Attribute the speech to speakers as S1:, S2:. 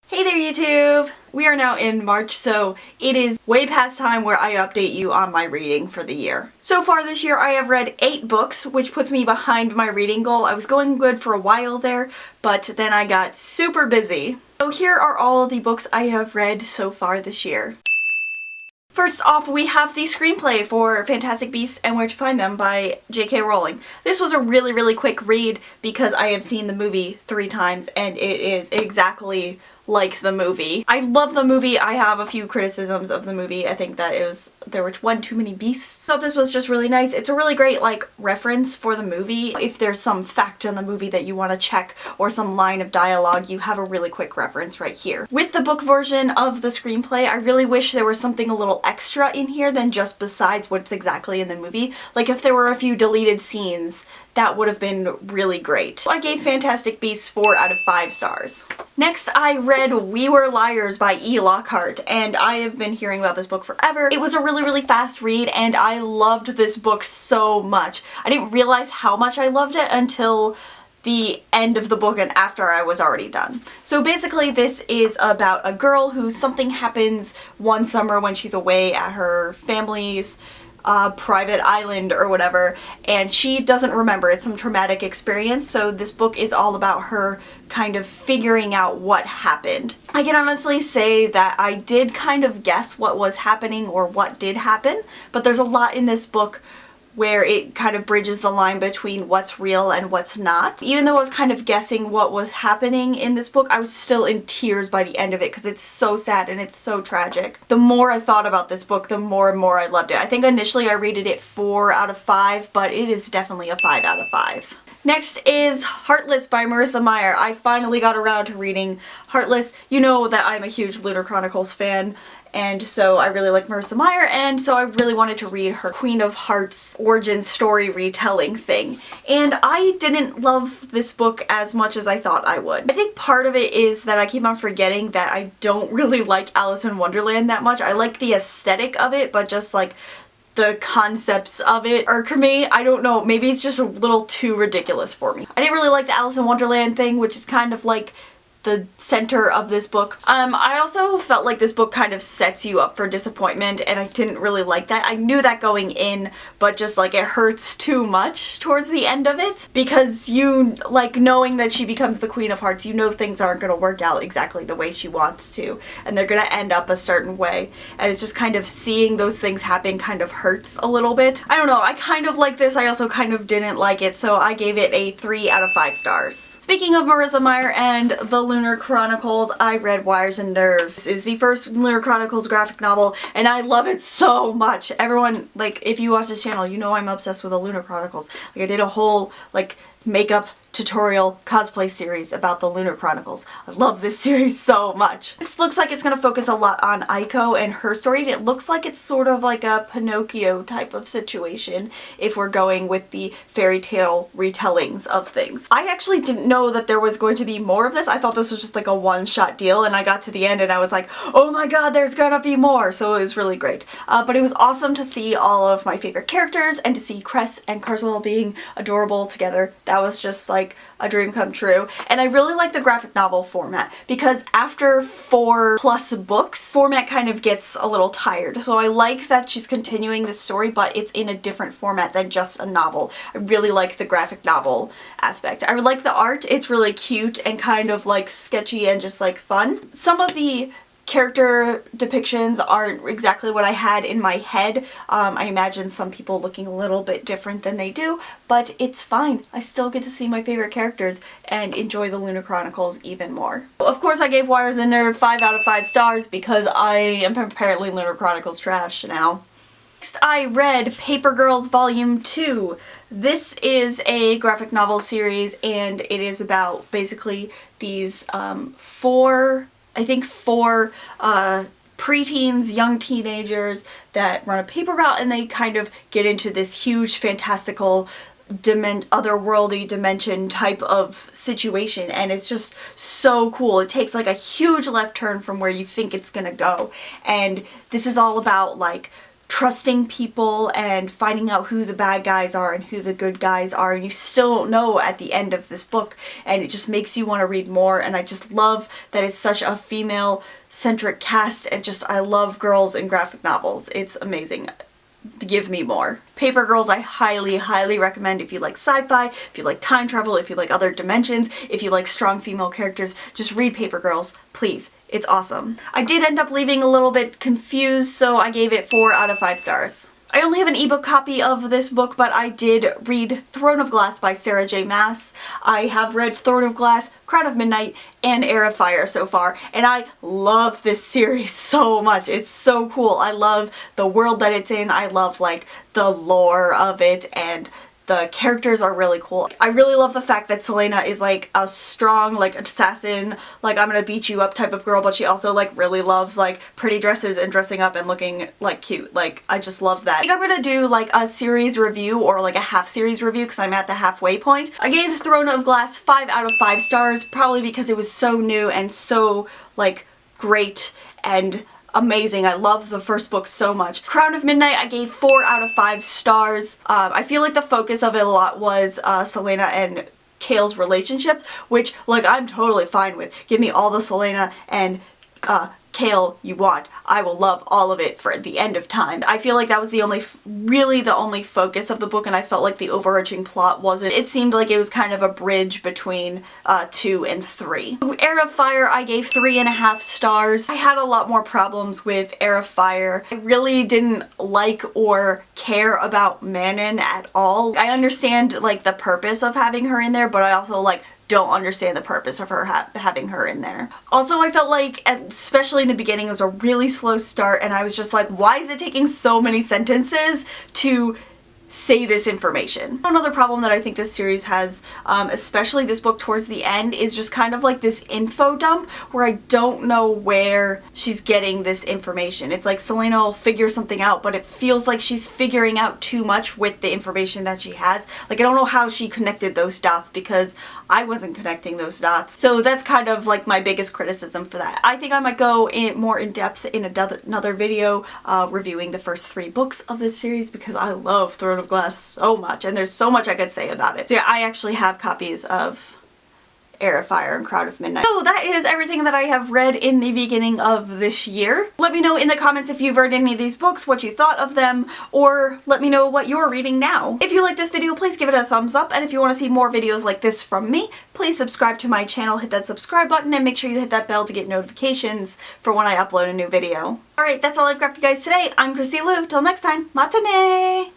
S1: Hey there YouTube! We are now in March, so it is way past time where I update you on my reading for the year. So far this year I have read 8 books, which puts me behind my reading goal. I was going good for a while there, but then I got super busy. So here are all of the books I have read so far this year. First off, we have the screenplay for Fantastic Beasts and Where to Find Them by J.K. Rowling. This was a really quick read because I have seen the movie 3 times and it is exactly like the movie. I love the movie. I have a few criticisms of the movie. I think that there were one too many beasts. So this was just really nice. It's a really great reference for the movie. If there's some fact in the movie that you want to check or some line of dialogue, you have a really quick reference right here. With the book version of the screenplay, I really wish there was something a little extra in here than just besides what's exactly in the movie. Like if there were a few deleted scenes, that would have been really great. I gave Fantastic Beasts 4 out of 5 stars. Next, I read We Were Liars by E. Lockhart, and I have been hearing about this book forever. It was a really fast read, and I loved this book so much. I didn't realize how much I loved it until the end of the book and after I was already done. So basically this is about a girl who something happens one summer when she's away at her family's private island or whatever, and she doesn't remember. It's some traumatic experience, so this book is all about her kind of figuring out what happened. I can honestly say that I did kind of guess what was happening or what did happen, but there's a lot in this book where it kind of bridges the line between what's real and what's not. Even though I was kind of guessing what was happening in this book, I was still in tears by the end of it because it's so sad and it's so tragic. The more I thought about this book, the more and more I loved it. I think initially I rated it 4 out of 5, but it is definitely a 5 out of 5. Next is Heartless by Marissa Meyer. I finally got around to reading Heartless. You know that I'm a huge Lunar Chronicles fan, and so I really like Marissa Meyer, and so I really wanted to read her Queen of Hearts origin story retelling thing. And I didn't love this book as much as I thought I would. I think part of it is that I keep on forgetting that I don't really like Alice in Wonderland that much. I like the aesthetic of it, but just like the concepts of it irk me. I don't know, maybe it's just a little too ridiculous for me. I didn't really like the Alice in Wonderland thing, which is kind of like the center of this book. I also felt like this book kind of sets you up for disappointment, and I didn't really like that. I knew that going in, but just like it hurts too much towards the end of it, because you, like, knowing that she becomes the Queen of Hearts, you know things aren't gonna work out exactly the way she wants to, and they're gonna end up a certain way, and it's just kind of seeing those things happen kind of hurts a little bit. I don't know, I kind of like this, I also kind of didn't like it, so I gave it a 3 out of 5 stars. Speaking of Marissa Meyer and the Lunar Chronicles, I read Wires and Nerves. This is the first Lunar Chronicles graphic novel, and I love it so much. Everyone, like, if you watch this channel, you know I'm obsessed with the Lunar Chronicles. Like, I did a whole, like, makeup tutorial cosplay series about the Lunar Chronicles. I love this series so much. This looks like it's gonna focus a lot on Aiko and her story, and it looks like it's sort of like a Pinocchio type of situation if we're going with the fairy tale retellings of things. I actually didn't know that there was going to be more of this. I thought this was just like a one-shot deal, and I got to the end and I was like, oh my god, there's gonna be more! So it was really great. But it was awesome to see all of my favorite characters and to see Cress and Carswell being adorable together. That was just like a dream come true. And I really like the graphic novel format, because after 4+ books, format kind of gets a little tired. So I like that she's continuing this story, but it's in a different format than just a novel. I really like the graphic novel aspect. I like the art. It's really cute and kind of like sketchy and just like fun. Some of the character depictions aren't exactly what I had in my head. I imagine some people looking a little bit different than they do, but it's fine. I still get to see my favorite characters and enjoy the Lunar Chronicles even more. Of course, I gave Wires and Nerve 5 out of 5 stars because I am apparently Lunar Chronicles trash now. Next, I read Paper Girls Volume 2. This is a graphic novel series, and it is about basically these 4 preteens, young teenagers that run a paper route, and they kind of get into this huge fantastical otherworldly dimension type of situation, and it's just so cool. It takes like a huge left turn from where you think it's gonna go, and this is all about like trusting people and finding out who the bad guys are and who the good guys are, and you still don't know at the end of this book, and it just makes you want to read more. And I just love that it's such a female centric cast, and just I love girls in graphic novels. It's amazing. Give me more. Paper Girls I highly recommend if you like sci-fi, if you like time travel, if you like other dimensions, if you like strong female characters. Just read Paper Girls, please. It's awesome. I did end up leaving a little bit confused, so I gave it 4 out of 5 stars. I only have an ebook copy of this book, but I did read Throne of Glass by Sarah J. Maas. I have read Throne of Glass, Crown of Midnight, and Heir of Fire so far, and I love this series so much. It's so cool. I love the world that it's in. I love like the lore of it, and the characters are really cool. I really love the fact that Selena is like a strong like assassin, like I'm gonna beat you up type of girl, but she also like really loves like pretty dresses and dressing up and looking like cute. Like I just love that. I think I'm gonna do like a series review or like a half series review because I'm at the halfway point. I gave Throne of Glass 5 out of 5 stars, probably because it was so new and so like great and amazing. I love the first book so much. Crown of Midnight I gave 4 out of 5 stars. I feel like the focus of it a lot was Selena and Cale's relationship, which like I'm totally fine with. Give me all the Selena and Cale you want. I will love all of it for the end of time. I feel like that was the only, really the only focus of the book, and I felt like the overarching plot wasn't. It seemed like it was kind of a bridge between 2 and 3. Heir of Fire I gave 3.5 stars. I had a lot more problems with Heir of Fire. I really didn't like or care about Manon at all. I understand like the purpose of having her in there, but I also like don't understand the purpose of her having her in there. Also, I felt like, especially in the beginning, it was a really slow start, and I was just like, why is it taking so many sentences to say this information? Another problem that I think this series has, especially this book towards the end, is just kind of like this info dump where I don't know where she's getting this information. It's like Selena will figure something out, but it feels like she's figuring out too much with the information that she has. Like I don't know how she connected those dots because I wasn't connecting those dots. So that's kind of like my biggest criticism for that. I think I might go more in depth in another video reviewing the first 3 books of this series because I love Throne of Glass so much, and there's so much I could say about it. So yeah, I actually have copies of Heir of Fire and Crown of Midnight. So that is everything that I have read in the beginning of this year. Let me know in the comments if you've read any of these books, what you thought of them, or let me know what you're reading now. If you like this video, please give it a thumbs up, and if you want to see more videos like this from me, please subscribe to my channel, hit that subscribe button, and make sure you hit that bell to get notifications for when I upload a new video. Alright, that's all I've got for you guys today. I'm Chrissy Lou. Till next time, matane!